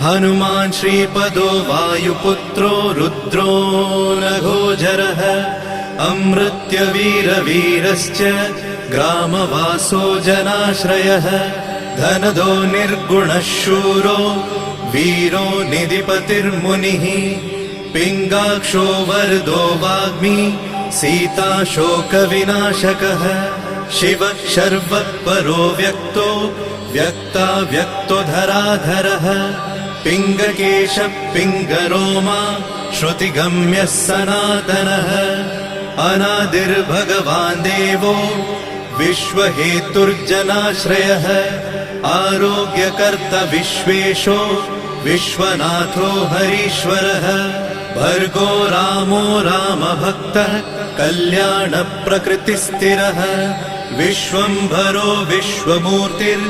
हनुमान् श्रीपदो वायुपुत्रो रुद्रो नघोजरः अमृत्यवीरवीरश्च ग्रामवासो जनाश्रयः धनदो निर्गुणः शूरो वीरो निधिपतिर्मुनिः पिङ्गाक्षो वरदो वाग्मी सीता शोकविनाशकः शिवः शर्वः परो व्यक्तो व्यक्तो धराधरः पिङ्गकेशः पिङ्गरोमा श्रुतिगम्यः सनातनः अनादिर्भगवान् देवो विश्वहेतुर्जनाश्रयः आरोग्यकर्ता विश्वेशो विश्वनाथो हरीश्वरः भर्गो रामो रामभक्तः कल्याणप्रकृतिस्थिरः विश्वम्भरो विश्वमूर्तिर्